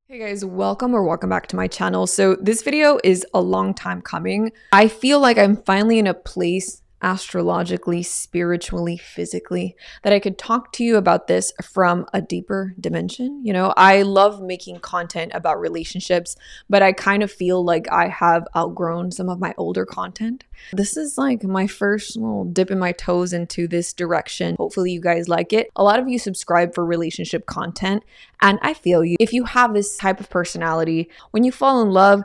Hey guys, welcome back to my channel. So this video is a long time coming. I feel like I'm finally in a place astrologically, spiritually, physically that I could talk to you about this from a deeper dimension. You know, I love making content about relationships, but I kind of feel like I have outgrown some of my older content. This is like my first little dip in my toes into this direction. Hopefully you guys like it. A lot of you subscribe for relationship content, and I feel you. If you have this type of personality, when you fall in love,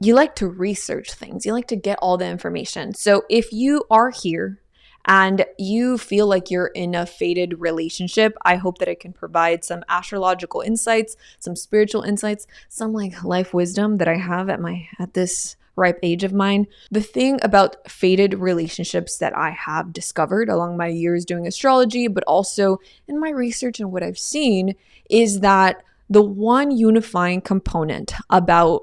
you like to research things. You like to get all the information. So if you are here and you feel like you're in a fated relationship, I hope that I can provide some astrological insights, some spiritual insights, some like life wisdom that I have at this ripe age of mine. The thing about fated relationships that I have discovered along my years doing astrology, but also in my research and what I've seen, is that the one unifying component about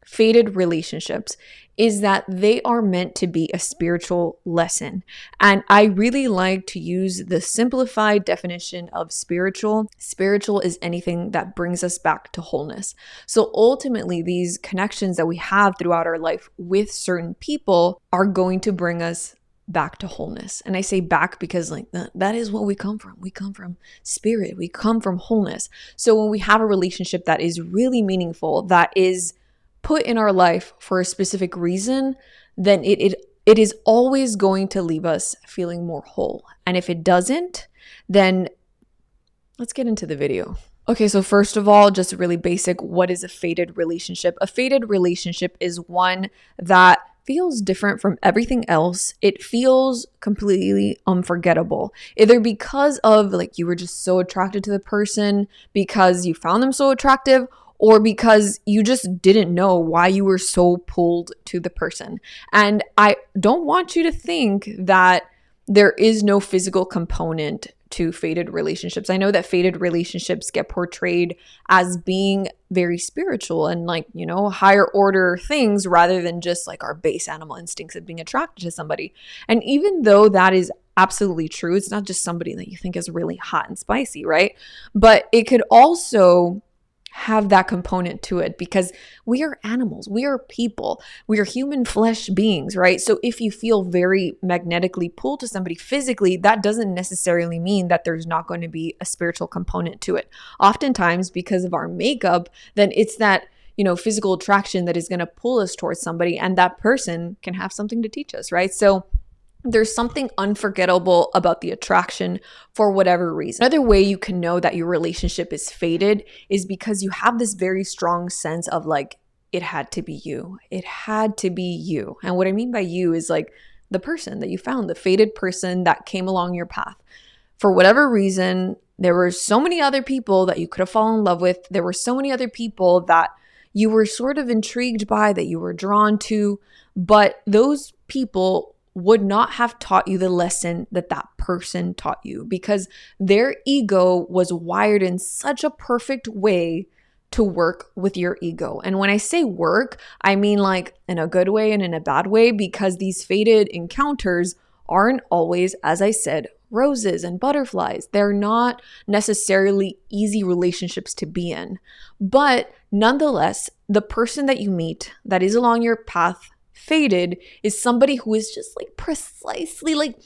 fated relationships is that they are meant to be a spiritual lesson. And I really like to use the simplified definition of spiritual. Spiritual is anything that brings us back to wholeness. So ultimately, these connections that we have throughout our life with certain people are going to bring us back to wholeness. And I say back because like that is what we come from. We come from spirit. We come from wholeness. So when we have a relationship that is really meaningful, that is put in our life for a specific reason, then it is always going to leave us feeling more whole. And if it doesn't, then let's get into the video. Okay, so first of all, just really basic, what is a fated relationship? A fated relationship is one that feels different from everything else. It feels completely unforgettable, either because of like you were just so attracted to the person because you found them so attractive, or because you just didn't know why you were so pulled to the person. And I don't want you to think that there is no physical component to fated relationships. I know that fated relationships get portrayed as being very spiritual and like, you know, higher order things rather than just like our base animal instincts of being attracted to somebody. And even though that is absolutely true, it's not just somebody that you think is really hot and spicy, right? But it could also have that component to it because we are animals, we are people, we are human flesh beings, right? So if you feel very magnetically pulled to somebody physically, that doesn't necessarily mean that there's not going to be a spiritual component to it. Oftentimes, because of our makeup, then it's that, you know, physical attraction that is going to pull us towards somebody, and that person can have something to teach us, right? So there's something unforgettable about the attraction for whatever reason. Another way you can know that your relationship is fated is because you have this very strong sense of like, it had to be you. It had to be you. And what I mean by you is like the person that you found, the fated person that came along your path. For whatever reason, there were so many other people that you could have fallen in love with. There were so many other people that you were sort of intrigued by, that you were drawn to, but those people would not have taught you the lesson that that person taught you because their ego was wired in such a perfect way to work with your ego. And when I say work, I mean like in a good way and in a bad way, because these fated encounters aren't always, as I said, roses and butterflies. They're not necessarily easy relationships to be in. But nonetheless, the person that you meet that is along your path fated is somebody who is just like precisely like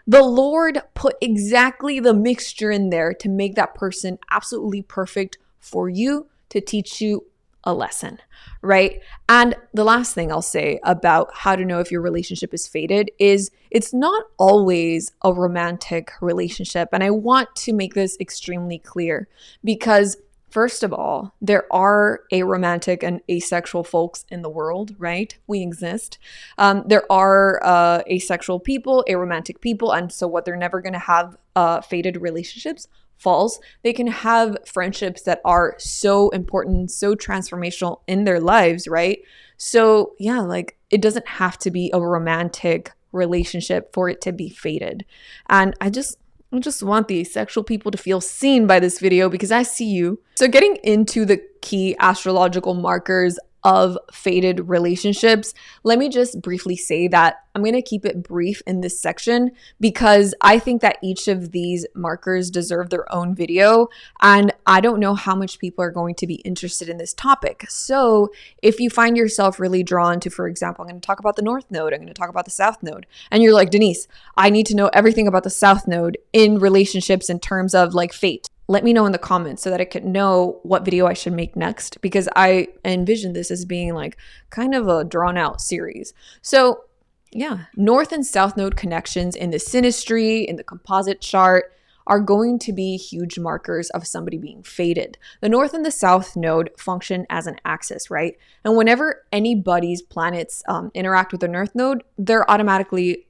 the Lord put exactly the mixture in there to make that person absolutely perfect for you to teach you a lesson, right? And the last thing I'll say about how to know if your relationship is fated is it's not always a romantic relationship. And I want to make this extremely clear because first of all, there are aromantic and asexual folks in the world, right? We exist. There are asexual people, aromantic people, and so what they're never going to have fated relationships. False. They can have friendships that are so important, so transformational in their lives, right? So yeah, like it doesn't have to be a romantic relationship for it to be fated. And I just want the asexual people to feel seen by this video because I see you. So getting into the key astrological markers of fated relationships, let me just briefly say that I'm going to keep it brief in this section because I think that each of these markers deserve their own video, and I don't know how much people are going to be interested in this topic. So if you find yourself really drawn to, for example, I'm going to talk about the North Node, I'm going to talk about the South Node, and you're like, Denise, I need to know everything about the South Node in relationships in terms of like fate. Let me know in the comments so that I can know what video I should make next, because I envision this as being like kind of a drawn out series. So yeah, North and South Node connections in the synastry, in the composite chart, are going to be huge markers of somebody being fated. The North and the South Node function as an axis, right? And whenever anybody's planets interact with the North Node, they're automatically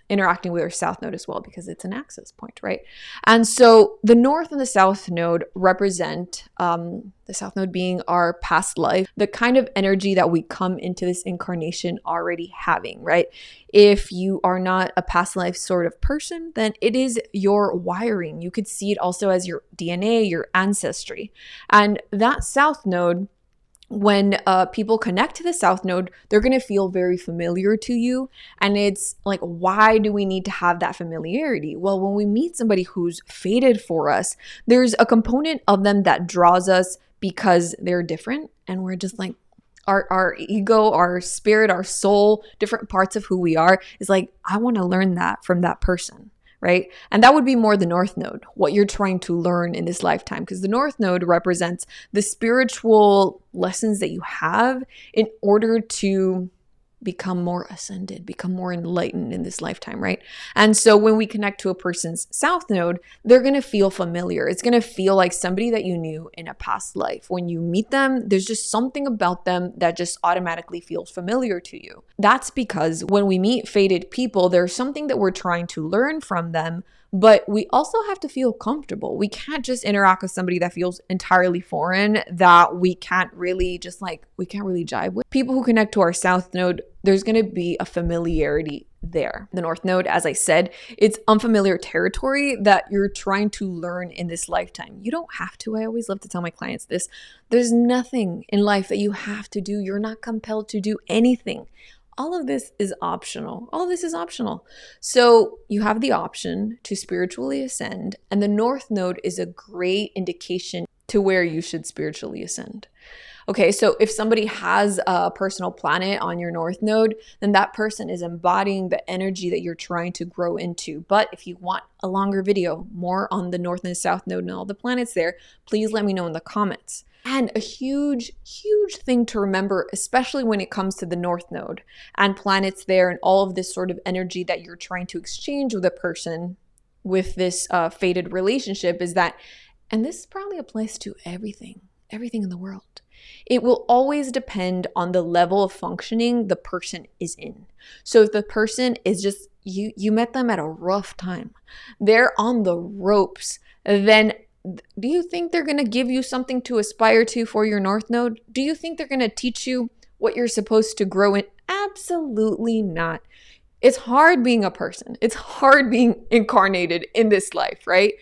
interacting with our South Node as well, because it's an axis point, right? And so the North and the South Node represent the South Node being our past life, the kind of energy that we come into this incarnation already having, right? If you are not a past life sort of person, then it is your wiring. You could see it also as your DNA, your ancestry. And that South Node, when people connect to the South Node, they're going to feel very familiar to you. And it's like, why do we need to have that familiarity? Well, when we meet somebody who's fated for us, there's a component of them that draws us because they're different. And we're just like, our ego, our spirit, our soul, different parts of who we are is like, I want to learn that from that person. Right? And that would be more the North Node, what you're trying to learn in this lifetime, because the North Node represents the spiritual lessons that you have in order to become more ascended, become more enlightened in this lifetime, right? And so when we connect to a person's South Node, they're going to feel familiar. It's going to feel like somebody that you knew in a past life. When you meet them, there's just something about them that just automatically feels familiar to you. That's because when we meet fated people, there's something that we're trying to learn from them, but we also have to feel comfortable. We can't just interact with somebody that feels entirely foreign, that we can't really jive with. People who connect to our South Node, there's going to be a familiarity there. The North Node, as I said, it's unfamiliar territory that you're trying to learn in this lifetime. You don't have to. I always love to tell my clients this. There's nothing in life that you have to do. You're not compelled to do anything. All of this is optional. All of this is optional. So you have the option to spiritually ascend, and the North Node is a great indication to where you should spiritually ascend. Okay, so if somebody has a personal planet on your North Node, then that person is embodying the energy that you're trying to grow into. But if you want a longer video, more on the North and South Node and all the planets there, please let me know in the comments. And a huge, huge thing to remember, especially when it comes to the North Node and planets there and all of this sort of energy that you're trying to exchange with a person with this fated relationship, is that, and this probably applies to everything in the world, it will always depend on the level of functioning the person is in. So if the person is just, you met them at a rough time, they're on the ropes, then do you think they're going to give you something to aspire to for your North Node? Do you think they're going to teach you what you're supposed to grow in? Absolutely not. It's hard being a person. It's hard being incarnated in this life, right?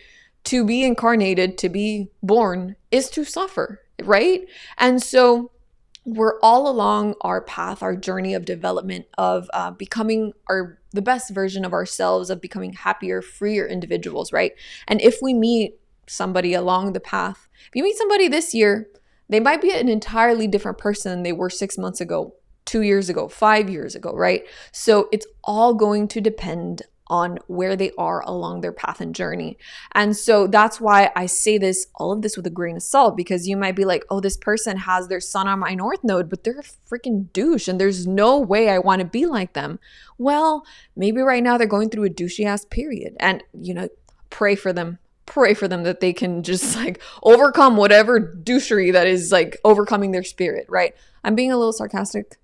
To be incarnated, to be born, is to suffer, right? And so we're all along our path, our journey of development, of becoming the best version of ourselves, of becoming happier, freer individuals, right? And if we meet somebody along the path, if you meet somebody this year, they might be an entirely different person than they were 6 months ago, 2 years ago, 5 years ago, right? So it's all going to depend on where they are along their path and journey. And so that's why I say this, all of this with a grain of salt, because you might be like, oh, this person has their sun on my North Node, but they're a freaking douche and there's no way I want to be like them. Well, maybe right now they're going through a douchey ass period, and pray for them that they can just like overcome whatever douchery that is like overcoming their spirit, right? I'm being a little sarcastic.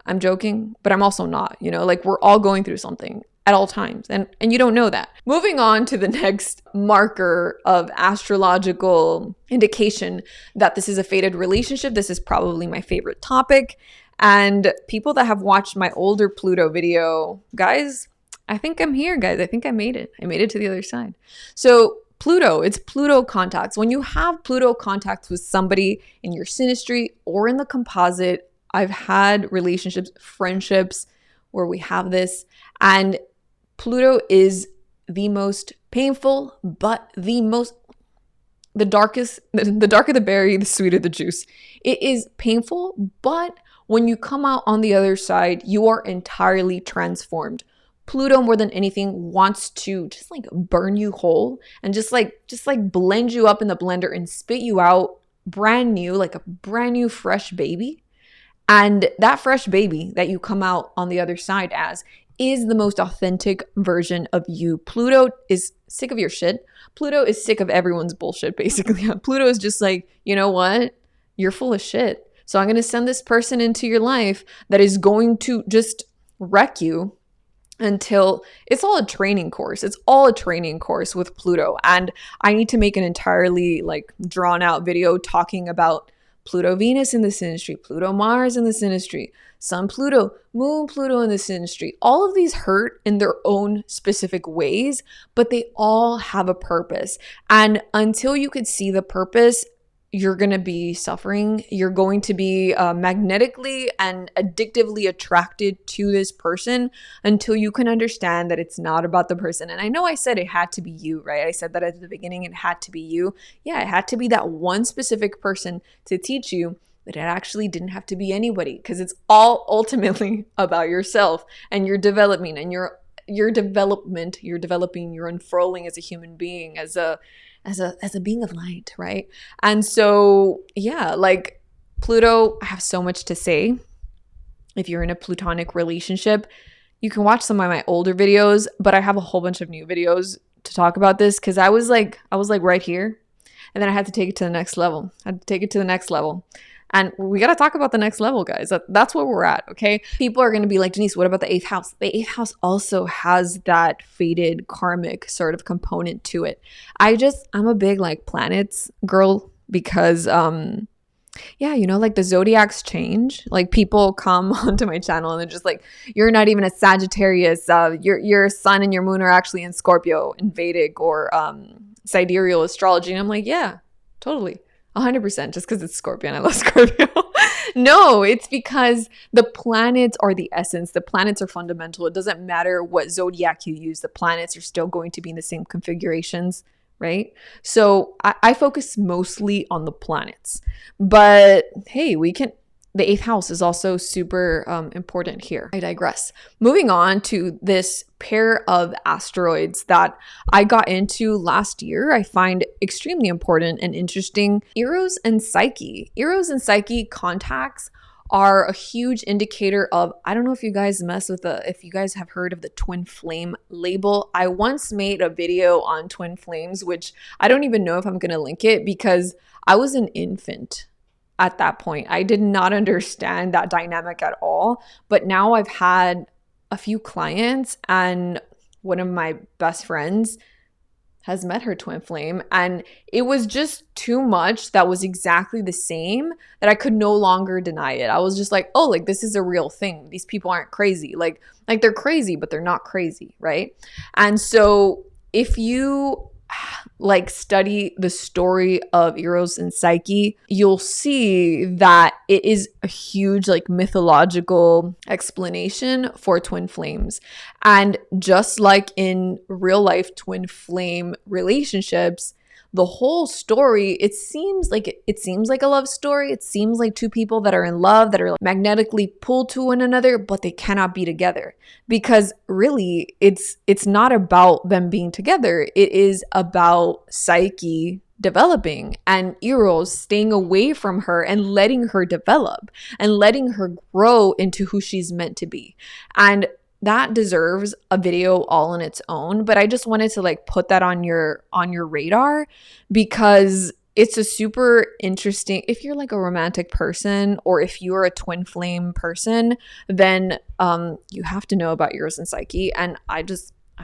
I'm joking, but I'm also not, like we're all going through something at all times, and you don't know that. Moving on to the next marker of astrological indication that this is a fated relationship. This is probably my favorite topic. And people that have watched my older Pluto video, guys, I think I'm here, guys. I think I made it. I made it to the other side. So Pluto. It's Pluto contacts. When you have Pluto contacts with somebody in your synastry or in the composite, I've had relationships, friendships where we have this, and Pluto is the most painful, but the darker the berry, the sweeter the juice. It is painful, but when you come out on the other side, you are entirely transformed. Pluto, more than anything, wants to just like burn you whole and just like blend you up in the blender and spit you out brand new, like a brand new fresh baby. And that fresh baby that you come out on the other side as is the most authentic version of you. Pluto is sick of your shit. Pluto is sick of everyone's bullshit, basically. Pluto is just like, you know what? You're full of shit. So I'm going to send this person into your life that is going to just wreck you until it's all a training course. It's all a training course with Pluto. And I need to make an entirely like drawn out video talking about Pluto Venus in the synastry, Pluto Mars in the synastry, Sun Pluto, Moon Pluto in the synastry. All of these hurt in their own specific ways, but they all have a purpose. And until you could see the purpose, you're going to be suffering. You're going to be magnetically and addictively attracted to this person until you can understand that it's not about the person. And I know I said it had to be you, right? I said that at the beginning, it had to be you. Yeah, it had to be that one specific person to teach you, but it actually didn't have to be anybody, because it's all ultimately about yourself and your development and your development. You're developing, you're unfurling as a human being, as a being of light, right? And so, yeah, like Pluto, I have so much to say. If you're in a Plutonic relationship, you can watch some of my older videos, but I have a whole bunch of new videos to talk about this, because I was like right here, and then I had to take it to the next level. And we got to talk about the next level, guys. That's where we're at, okay? People are going to be like, Denise, what about the 8th house? The 8th house also has that fated karmic sort of component to it. I'm a big like planets girl, because yeah, you know, like the zodiacs change. Like people come onto my channel and they're just like, you're not even a Sagittarius. Your sun and your moon are actually in Scorpio, in Vedic or sidereal astrology. And I'm like, yeah, totally. 100%, just because it's Scorpio and I love Scorpio. No, it's because the planets are the essence. The planets are fundamental. It doesn't matter what zodiac you use. The planets are still going to be in the same configurations, right? So I focus mostly on the planets. But hey, the 8th house is also super important here. I digress. Moving on to this pair of asteroids that I got into last year, I find extremely important and interesting. Eros and Psyche. Eros and Psyche contacts are a huge indicator of, I don't know if you guys if you guys have heard of the twin flame label. I once made a video on twin flames, which I don't even know if I'm going to link it, because I was an infant at that point. I did not understand that dynamic at all. But now I've had a few clients, and one of my best friends has met her twin flame, and it was just too much that was exactly the same that I could no longer deny it. I was just like, oh, like this is a real thing. These people aren't crazy. Like they're crazy, but they're not crazy, right? And so if you like study the story of Eros and Psyche, you'll see that it is a huge like mythological explanation for twin flames. And just like in real life twin flame relationships, the whole story, it seems like a love story. It seems like two people that are in love, that are like magnetically pulled to one another, but they cannot be together. Because really, it's not about them being together. It is about Psyche developing and Eros staying away from her and letting her develop and letting her grow into who she's meant to be. And that deserves a video all on its own, but I just wanted to like put that on your radar, because it's a super interesting, if you're like a romantic person or if you're a twin flame person, then you have to know about Eros and Psyche. And I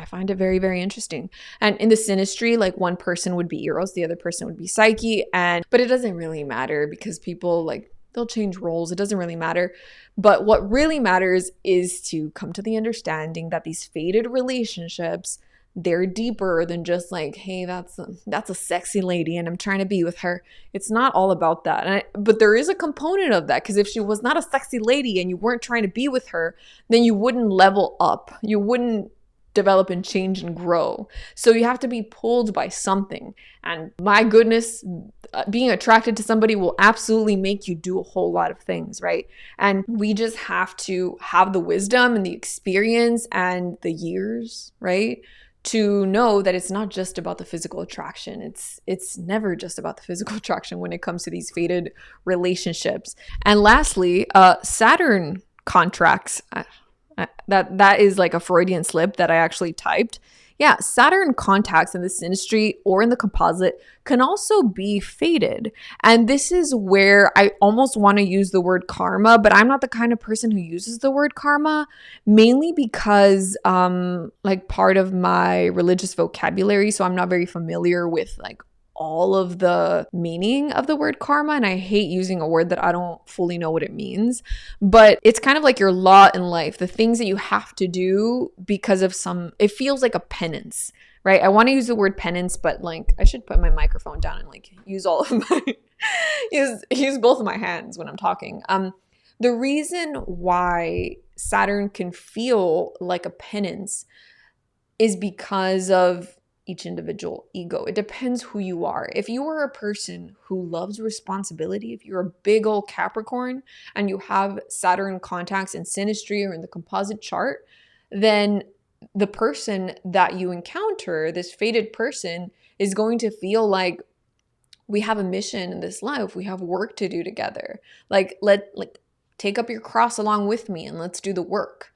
find it very, very interesting. And in the synastry, like one person would be Eros, the other person would be Psyche. But it doesn't really matter, because people like, they'll change roles. It doesn't really matter. But what really matters is to come to the understanding that these fated relationships, they're deeper than just like, hey, that's a sexy lady and I'm trying to be with her. It's not all about that. But there is a component of that, because if she was not a sexy lady and you weren't trying to be with her, then you wouldn't level up. You wouldn't develop and change and grow. So you have to be pulled by something. And my goodness, being attracted to somebody will absolutely make you do a whole lot of things, right? And we just have to have the wisdom and the experience and the years, right, to know that it's not just about the physical attraction. It's never just about the physical attraction when it comes to these fated relationships. And lastly, Saturn contracts. That is like a Freudian slip that I actually typed. Yeah, Saturn contacts in the synastry or in the composite can also be fated. And this is where I almost want to use the word karma, but I'm not the kind of person who uses the word karma, mainly because like part of my religious vocabulary, so I'm not very familiar with like all of the meaning of the word karma, and I hate using a word that I don't fully know what it means. But it's kind of like your lot in life, the things that you have to do because of it feels like a penance, right? I want to use the word penance, but like I should put my microphone down and like use all of my use both of my hands when I'm talking. The reason why Saturn can feel like a penance is because of each individual ego. It depends who you are. If you are a person who loves responsibility, if you're a big old Capricorn and you have Saturn contacts in synastry or in the composite chart, then the person that you encounter, this fated person, is going to feel like we have a mission in this life. We have work to do together. Like take up your cross along with me and let's do the work.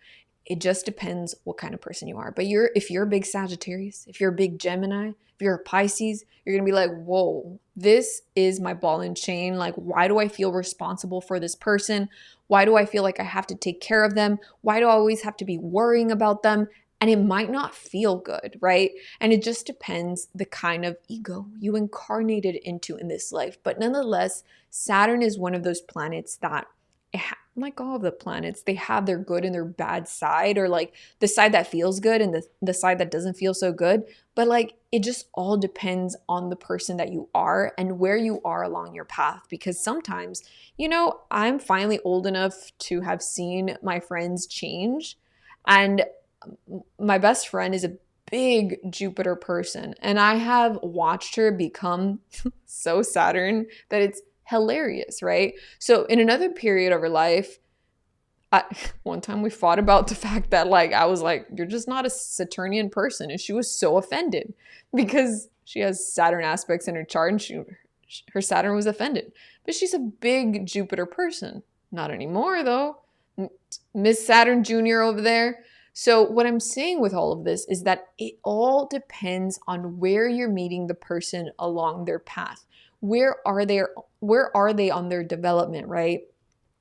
It just depends what kind of person you are. But if you're a big Sagittarius, if you're a big Gemini, if you're a Pisces, you're going to be like, whoa, this is my ball and chain. Like, why do I feel responsible for this person? Why do I feel like I have to take care of them? Why do I always have to be worrying about them? And it might not feel good, right? And it just depends the kind of ego you incarnated into in this life. But nonetheless, Saturn is one of those planets that, like all of the planets, they have their good and their bad side, or like the side that feels good and the side that doesn't feel so good. But like it just all depends on the person that you are and where you are along your path. Because sometimes, I'm finally old enough to have seen my friends change. And my best friend is a big Jupiter person. And I have watched her become so Saturn that it's hilarious, right? So in another period of her life, one time we fought about the fact that like I was like, you're just not a Saturnian person, and she was so offended because she has Saturn aspects in her chart and her Saturn was offended. But she's a big Jupiter person. Not anymore though. Miss Saturn Jr. over there. So what I'm saying with all of this is that it all depends on where you're meeting the person along their path. Where are they on their development, right?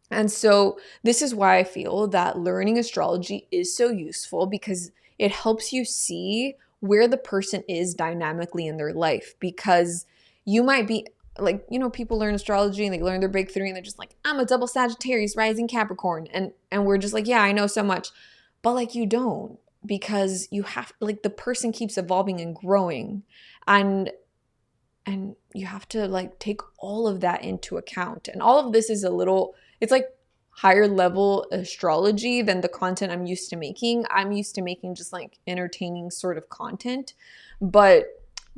And so this is why I feel that learning astrology is so useful, because it helps you see where the person is dynamically in their life. Because you might be like, people learn astrology and they learn their big three and they're just like, I'm a double Sagittarius rising Capricorn. And we're just like, yeah, I know so much. But like you don't, because you have, like, the person keeps evolving and growing. And you have to like take all of that into account. And all of this is it's like higher level astrology than the content I'm used to making. I'm used to making just like entertaining sort of content, but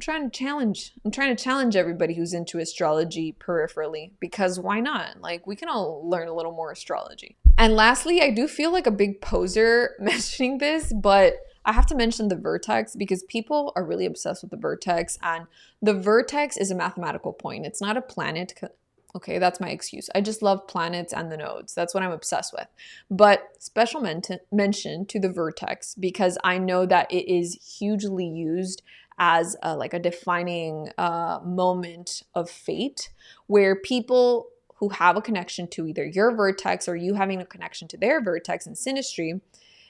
I'm trying to challenge everybody who's into astrology peripherally, because why not? Like, we can all learn a little more astrology. And lastly, I do feel like a big poser mentioning this, but I have to mention the vertex, because people are really obsessed with the vertex, and the vertex is a mathematical point. It's not a planet. Okay, that's my excuse. I just love planets and the nodes. That's what I'm obsessed with. But special mention to the vertex, because I know that it is hugely used as like a defining moment of fate, where people who have a connection to either your vertex or you having a connection to their vertex in synastry,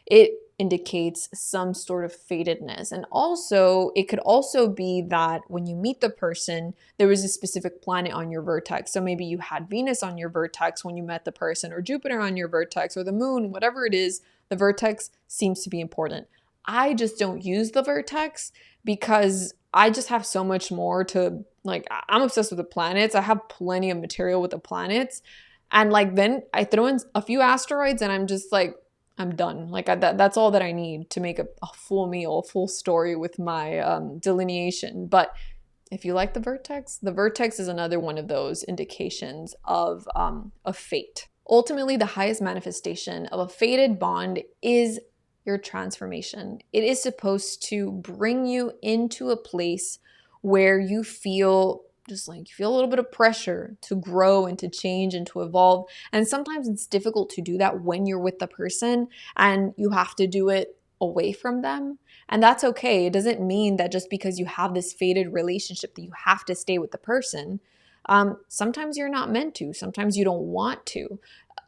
it indicates some sort of fatedness. And also, it could also be that when you meet the person, there was a specific planet on your vertex. So maybe you had Venus on your vertex when you met the person, or Jupiter on your vertex, or the moon, whatever it is, the vertex seems to be important. I just don't use the Vertex because I just have so much more to, like, I'm obsessed with the planets. I have plenty of material with the planets. And like then I throw in a few asteroids and I'm just like, I'm done. Like that's all that I need to make a full meal, a full story with my delineation. But if you like the Vertex is another one of those indications of fate. Ultimately, the highest manifestation of a fated bond is your transformation. It is supposed to bring you into a place where you feel just like you feel a little bit of pressure to grow and to change and to evolve. And sometimes it's difficult to do that when you're with the person and you have to do it away from them. And that's okay. It doesn't mean that just because you have this fated relationship that you have to stay with the person. Sometimes you're not meant to. Sometimes you don't want to.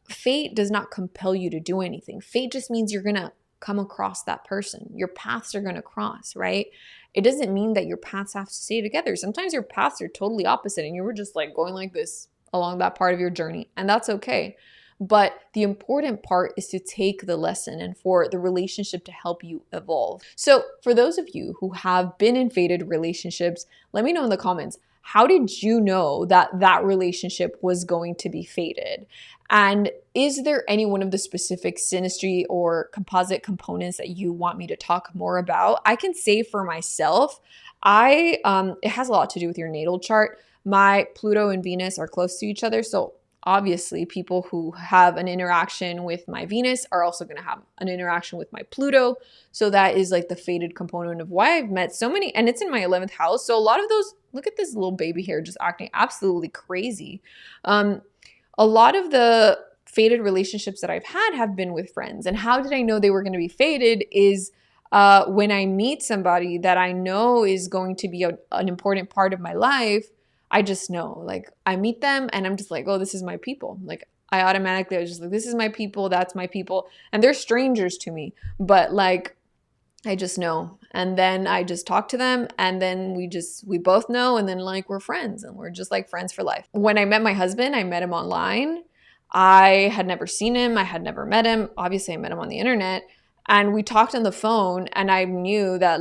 Fate does not compel you to do anything. Fate just means you're going to come across that person. Your paths are going to cross, right? It doesn't mean that your paths have to stay together. Sometimes your paths are totally opposite and you were just like going like this along that part of your journey, and that's okay. But the important part is to take the lesson and for the relationship to help you evolve. So for those of you who have been in fated relationships, let me know in the comments, how did you know that that relationship was going to be fated? And is there any one of the specific synastry or composite components that you want me to talk more about? I can say for myself, it has a lot to do with your natal chart. My Pluto and Venus are close to each other. So obviously people who have an interaction with my Venus are also going to have an interaction with my Pluto. So that is like the fated component of why I've met so many, and it's in my 11th house. So a lot of those, look at this little baby here just acting absolutely crazy. A lot of the fated relationships that I've had have been with friends. And how did I know they were going to be fated is when I meet somebody that I know is going to be an important part of my life, I just know. Like I meet them and I'm just like, oh, this is my people. Like I was just like, this is my people, that's my people. And they're strangers to me, but like I just know. And then I just talk to them and then we both know, and then like we're friends and we're just like friends for life. When I met my husband, I met him online. I had never seen him. I had never met him. Obviously, I met him on the internet and we talked on the phone, and I knew that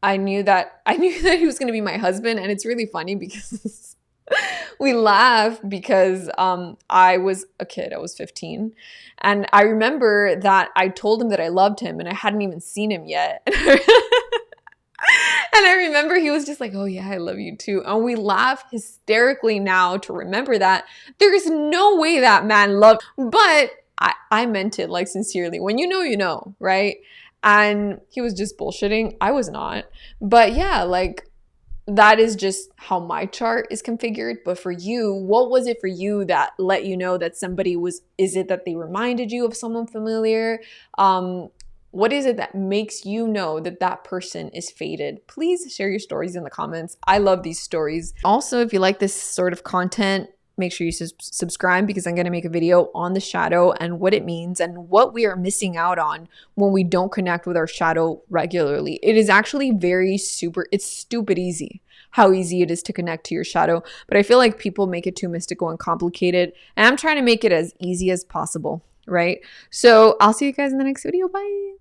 he was going to be my husband. And it's really funny because we laugh because I was a kid. I was 15. And I remember that I told him that I loved him and I hadn't even seen him yet. And I remember he was just like, oh yeah, I love you too. And we laugh hysterically now to remember that. There's no way that man loved, but I meant it like sincerely. When you know, right? And he was just bullshitting. I was not. But yeah, like that is just how my chart is configured. But for you, what was it for you that let you know that somebody is it that they reminded you of someone familiar? What is it that makes you know that that person is fated? Please share your stories in the comments. I love these stories. Also, if you like this sort of content, make sure you subscribe because I'm going to make a video on the shadow and what it means and what we are missing out on when we don't connect with our shadow regularly. It is actually it's stupid easy how easy it is to connect to your shadow. But I feel like people make it too mystical and complicated. And I'm trying to make it as easy as possible, right? So I'll see you guys in the next video. Bye.